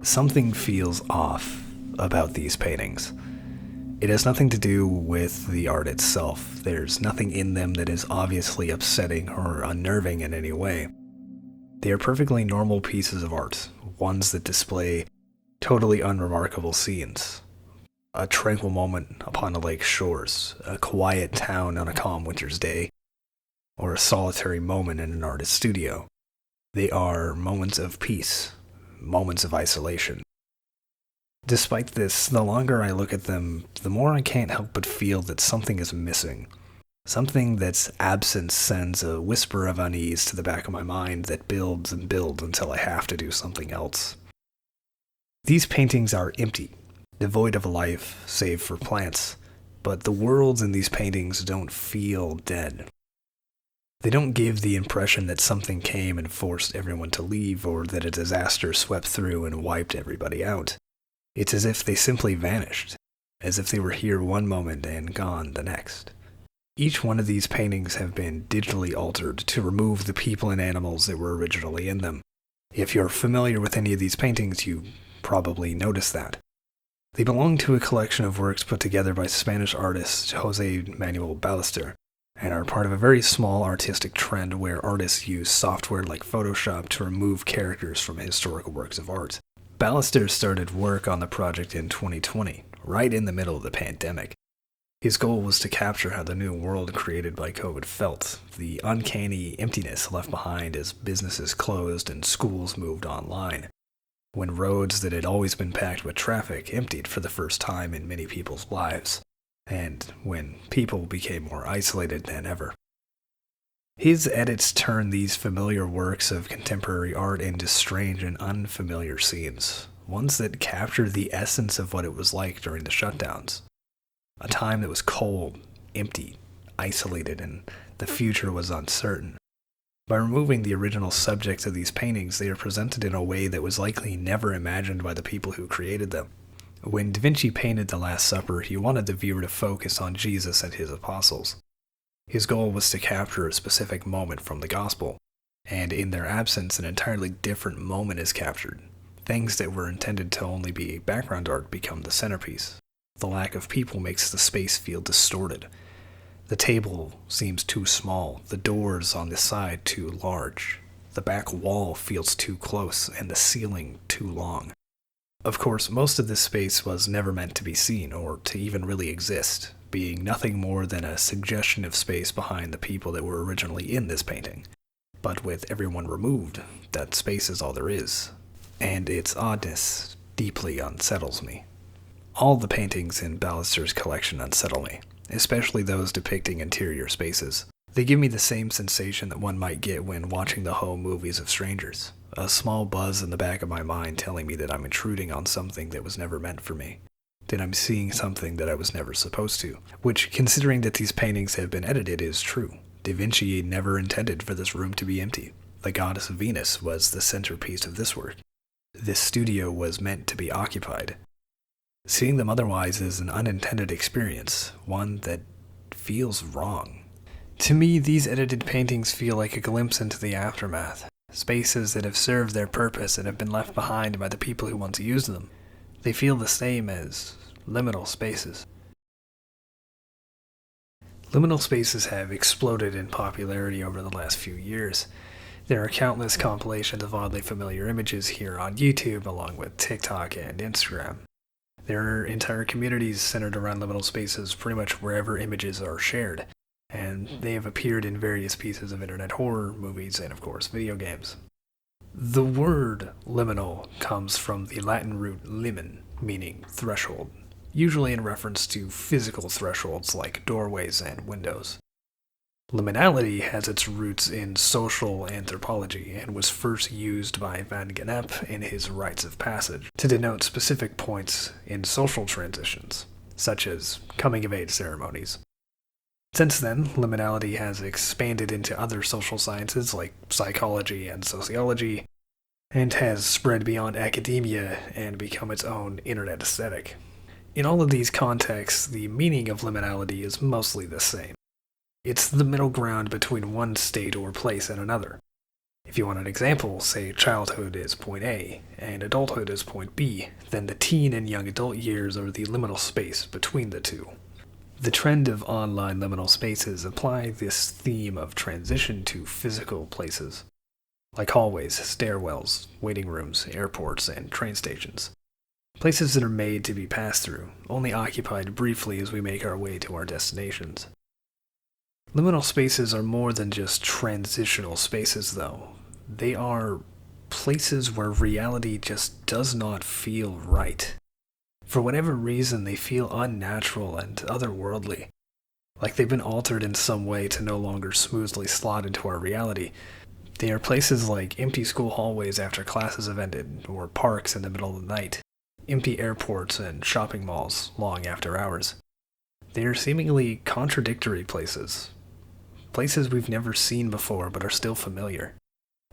Something feels off about these paintings. It has nothing to do with the art itself. There's nothing in them that is obviously upsetting or unnerving in any way. They are perfectly normal pieces of art, ones that display totally unremarkable scenes. A tranquil moment upon a lake's shores, a quiet town on a calm winter's day, or a solitary moment in an artist's studio. They are moments of peace, moments of isolation. Despite this, the longer I look at them, the more I can't help but feel that something is missing. Something that's absence sends a whisper of unease to the back of my mind that builds and builds until I have to do something else. These paintings are empty, devoid of life, save for plants, but the worlds in these paintings don't feel dead. They don't give the impression that something came and forced everyone to leave, or that a disaster swept through and wiped everybody out. It's as if they simply vanished, as if they were here one moment and gone the next. Each one of these paintings have been digitally altered to remove the people and animals that were originally in them. If you're familiar with any of these paintings, you probably noticed that. They belong to a collection of works put together by Spanish artist José Manuel Ballester, and are part of a very small artistic trend where artists use software like Photoshop to remove characters from historical works of art. Ballester started work on the project in 2020, right in the middle of the pandemic. His goal was to capture how the new world created by COVID felt, the uncanny emptiness left behind as businesses closed and schools moved online, when roads that had always been packed with traffic emptied for the first time in many people's lives, and when people became more isolated than ever. His edits turn these familiar works of contemporary art into strange and unfamiliar scenes, ones that capture the essence of what it was like during the shutdowns. A time that was cold, empty, isolated, and the future was uncertain. By removing the original subjects of these paintings, they are presented in a way that was likely never imagined by the people who created them. When Da Vinci painted The Last Supper, he wanted the viewer to focus on Jesus and his apostles. His goal was to capture a specific moment from the gospel, and in their absence, an entirely different moment is captured. Things that were intended to only be background art become the centerpiece. The lack of people makes the space feel distorted. The table seems too small, the doors on the side too large. The back wall feels too close, and the ceiling too long. Of course, most of this space was never meant to be seen, or to even really exist, being nothing more than a suggestion of space behind the people that were originally in this painting. But with everyone removed, that space is all there is, and its oddness deeply unsettles me. All the paintings in Ballester's collection unsettle me, especially those depicting interior spaces. They give me the same sensation that one might get when watching the home movies of strangers, a small buzz in the back of my mind telling me that I'm intruding on something that was never meant for me, that I'm seeing something that I was never supposed to, which, considering that these paintings have been edited, is true. Da Vinci never intended for this room to be empty. The goddess Venus was the centerpiece of this work. This studio was meant to be occupied. Seeing them otherwise is an unintended experience, one that feels wrong. To me, these edited paintings feel like a glimpse into the aftermath, spaces that have served their purpose and have been left behind by the people who once used them. They feel the same as liminal spaces. Liminal spaces have exploded in popularity over the last few years. There are countless compilations of oddly familiar images here on YouTube, along with TikTok and Instagram. There are entire communities centered around liminal spaces pretty much wherever images are shared, and they have appeared in various pieces of internet horror, movies, and of course video games. The word liminal comes from the Latin root limen, meaning threshold, usually in reference to physical thresholds like doorways and windows. Liminality has its roots in social anthropology and was first used by Van Gennep in his Rites of Passage to denote specific points in social transitions, such as coming-of-age ceremonies. Since then, liminality has expanded into other social sciences like psychology and sociology, and has spread beyond academia and become its own internet aesthetic. In all of these contexts, the meaning of liminality is mostly the same. It's the middle ground between one state or place and another. If you want an example, say childhood is point A and adulthood is point B, then the teen and young adult years are the liminal space between the two. The trend of online liminal spaces apply this theme of transition to physical places, like hallways, stairwells, waiting rooms, airports, and train stations. Places that are made to be passed through, only occupied briefly as we make our way to our destinations. Liminal spaces are more than just transitional spaces, though. They are places where reality just does not feel right. For whatever reason, they feel unnatural and otherworldly, like they've been altered in some way to no longer smoothly slot into our reality. They are places like empty school hallways after classes have ended, or parks in the middle of the night, empty airports and shopping malls long after hours. They are seemingly contradictory places. Places we've never seen before but are still familiar.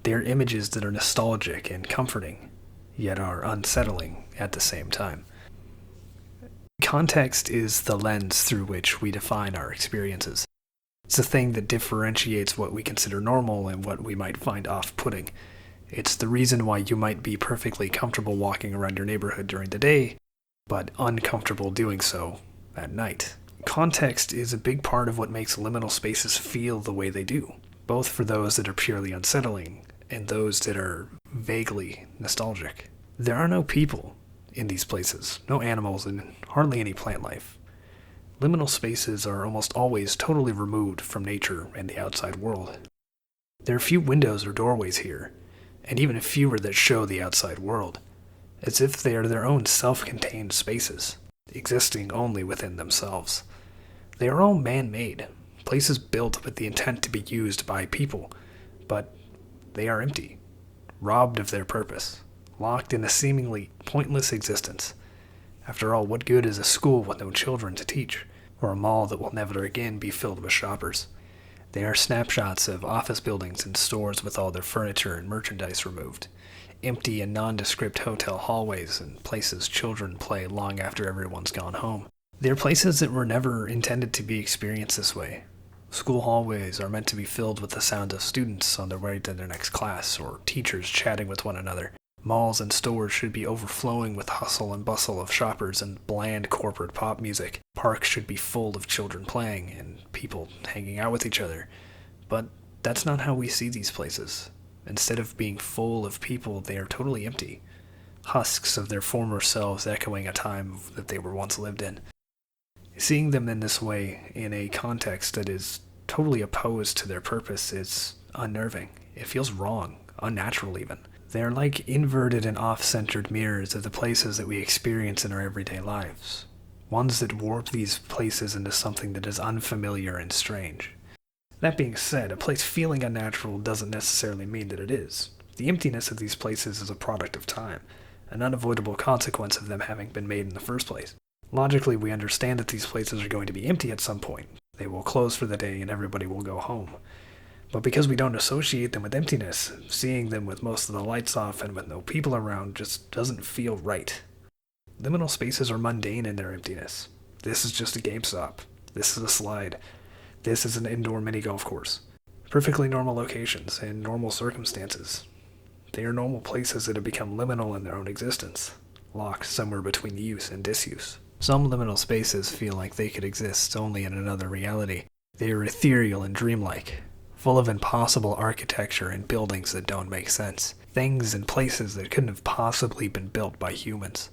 They are images that are nostalgic and comforting, yet are unsettling at the same time. Context is the lens through which we define our experiences. It's the thing that differentiates what we consider normal and what we might find off-putting. It's the reason why you might be perfectly comfortable walking around your neighborhood during the day, but uncomfortable doing so at night. Context is a big part of what makes liminal spaces feel the way they do, both for those that are purely unsettling and those that are vaguely nostalgic. There are no people in these places, no animals, and hardly any plant life. Liminal spaces are almost always totally removed from nature and the outside world. There are few windows or doorways here, and even fewer that show the outside world, as if they are their own self-contained spaces, existing only within themselves. They are all man-made, places built with the intent to be used by people, but they are empty, robbed of their purpose, locked in a seemingly pointless existence. After all, what good is a school with no children to teach, or a mall that will never again be filled with shoppers? They are snapshots of office buildings and stores with all their furniture and merchandise removed, empty and nondescript hotel hallways and places children play long after everyone's gone home. They are places that were never intended to be experienced this way. School hallways are meant to be filled with the sound of students on their way to their next class, or teachers chatting with one another. Malls and stores should be overflowing with hustle and bustle of shoppers and bland corporate pop music. Parks should be full of children playing and people hanging out with each other. But that's not how we see these places. Instead of being full of people, they are totally empty. Husks of their former selves echoing a time that they were once lived in. Seeing them in this way, in a context that is totally opposed to their purpose, is unnerving. It feels wrong, unnatural even. They are like inverted and off-centered mirrors of the places that we experience in our everyday lives. Ones that warp these places into something that is unfamiliar and strange. That being said, a place feeling unnatural doesn't necessarily mean that it is. The emptiness of these places is a product of time, an unavoidable consequence of them having been made in the first place. Logically, we understand that these places are going to be empty at some point. They will close for the day and everybody will go home. But because we don't associate them with emptiness, seeing them with most of the lights off and with no people around just doesn't feel right. Liminal spaces are mundane in their emptiness. This is just a GameStop. This is a slide. This is an indoor mini golf course. Perfectly normal locations and normal circumstances. They are normal places that have become liminal in their own existence, locked somewhere between use and disuse. Some liminal spaces feel like they could exist only in another reality. They are ethereal and dreamlike, full of impossible architecture and buildings that don't make sense, things and places that couldn't have possibly been built by humans.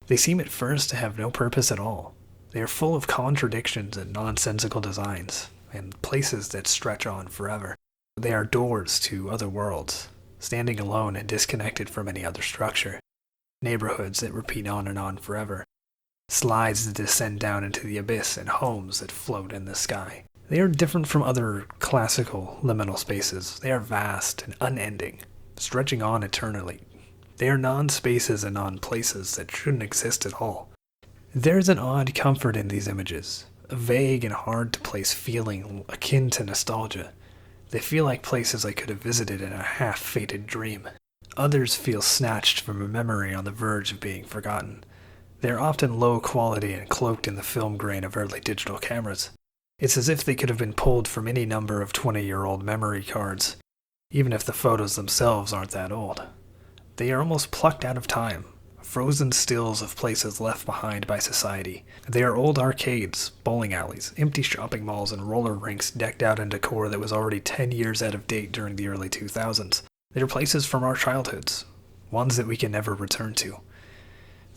They seem at first to have no purpose at all. They are full of contradictions and nonsensical designs, and places that stretch on forever. They are doors to other worlds, standing alone and disconnected from any other structure. Neighborhoods that repeat on and on forever. Slides that descend down into the abyss, and homes that float in the sky. They are different from other classical liminal spaces. They are vast and unending, stretching on eternally. They are non-spaces and non-places that shouldn't exist at all. There's an odd comfort in these images, a vague and hard-to-place feeling akin to nostalgia. They feel like places I could have visited in a half-fated dream. Others feel snatched from a memory on the verge of being forgotten. They are often low quality and cloaked in the film grain of early digital cameras. It's as if they could have been pulled from any number of 20-year-old memory cards. even if the photos themselves aren't that old. They are almost plucked out of time, frozen stills of places left behind by society. They are old arcades, bowling alleys, empty shopping malls, and roller rinks decked out in decor that was already 10 years out of date during the early 2000s. They are places from our childhoods, ones that we can never return to.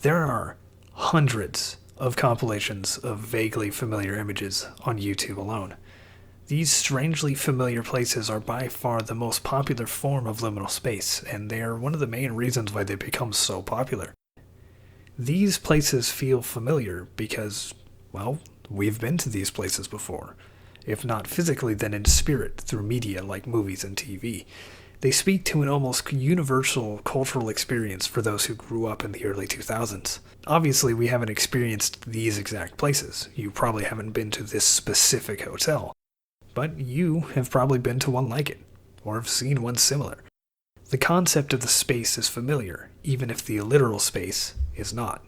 There are hundreds of compilations of vaguely familiar images on YouTube alone. These strangely familiar places are by far the most popular form of liminal space, and they are one of the main reasons why they become so popular. These places feel familiar because, well, we've been to these places before. If not physically, then in spirit through media like movies and TV. They speak to an almost universal cultural experience for those who grew up in the early 2000s. Obviously, we haven't experienced these exact places. You probably haven't been to this specific hotel. But you have probably been to one like it, or have seen one similar. The concept of the space is familiar, even if the literal space is not.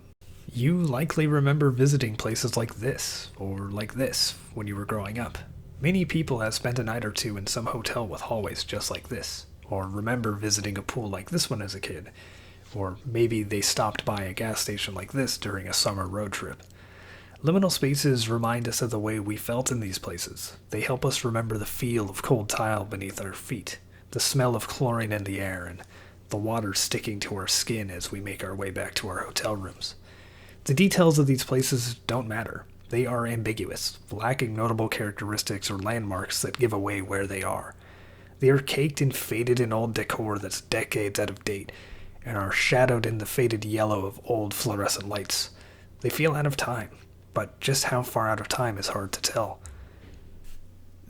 You likely remember visiting places like this, or like this, when you were growing up. Many people have spent a night or two in some hotel with hallways just like this, or remember visiting a pool like this one as a kid, or maybe they stopped by a gas station like this during a summer road trip. Liminal spaces remind us of the way we felt in these places. They help us remember the feel of cold tile beneath our feet, the smell of chlorine in the air, and the water sticking to our skin as we make our way back to our hotel rooms. The details of these places don't matter. They are ambiguous, lacking notable characteristics or landmarks that give away where they are. They are caked and faded in old decor that's decades out of date, and are shadowed in the faded yellow of old fluorescent lights. They feel out of time, but just how far out of time is hard to tell.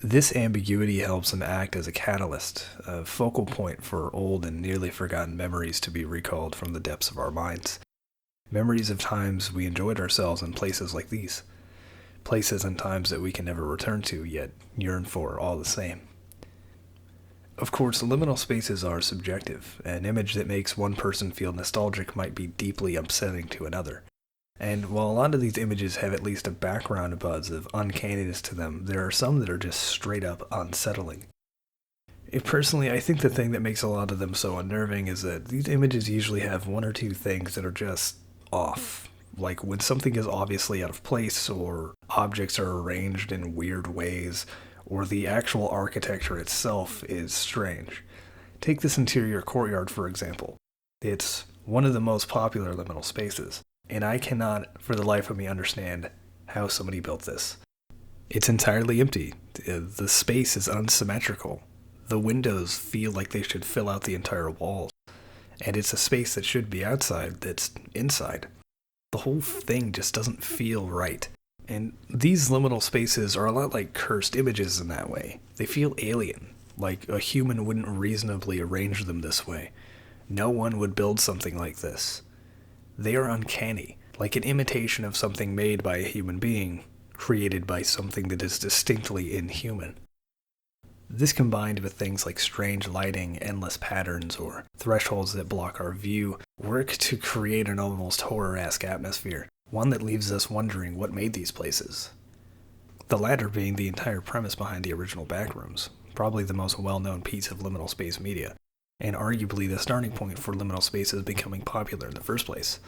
This ambiguity helps them act as a catalyst, a focal point for old and nearly forgotten memories to be recalled from the depths of our minds. Memories of times we enjoyed ourselves in places like these. Places and times that we can never return to, yet yearn for all the same. Of course, liminal spaces are subjective. An image that makes one person feel nostalgic might be deeply upsetting to another. And while a lot of these images have at least a background buzz of uncanniness to them, there are some that are just straight up unsettling. Personally, I think the thing that makes a lot of them so unnerving is that these images usually have one or two things that are just off. Like when something is obviously out of place, or objects are arranged in weird ways, or the actual architecture itself is strange. Take this interior courtyard, for example. It's one of the most popular liminal spaces, and I cannot, for the life of me, understand how somebody built this. It's entirely empty. The space is unsymmetrical. The windows feel like they should fill out the entire walls, and it's a space that should be outside that's inside. The whole thing just doesn't feel right. And these liminal spaces are a lot like cursed images in that way. They feel alien, like a human wouldn't reasonably arrange them this way. No one would build something like this. They are uncanny, like an imitation of something made by a human being, created by something that is distinctly inhuman. This combined with things like strange lighting, endless patterns, or thresholds that block our view, work to create an almost horror-esque atmosphere, one that leaves us wondering what made these places. The latter being the entire premise behind the original Backrooms, probably the most well-known piece of liminal space media, and arguably the starting point for liminal spaces becoming popular in the first place.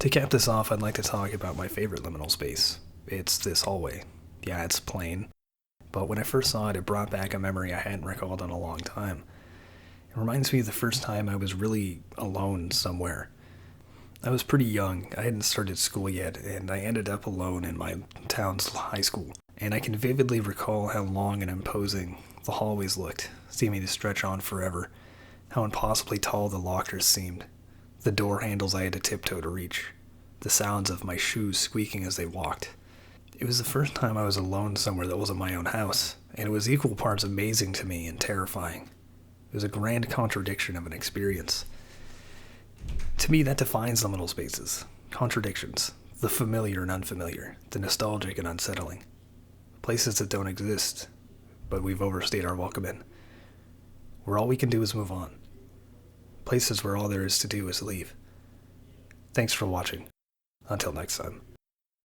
To cap this off, I'd like to talk about my favorite liminal space. It's this hallway. Yeah, it's plain, but when I first saw it, it brought back a memory I hadn't recalled in a long time. It reminds me of the first time I was really alone somewhere. I was pretty young, I hadn't started school yet, and I ended up alone in my town's high school. And I can vividly recall how long and imposing the hallways looked, seeming to stretch on forever, how impossibly tall the lockers seemed, the door handles I had to tiptoe to reach, the sounds of my shoes squeaking as they walked. It was the first time I was alone somewhere that wasn't my own house, and it was equal parts amazing to me and terrifying. It was a grand contradiction of an experience. To me, that defines liminal spaces. Contradictions. The familiar and unfamiliar. The nostalgic and unsettling. Places that don't exist, but we've overstayed our welcome in. Where all we can do is move on. Places where all there is to do is leave. Thanks for watching. Until next time.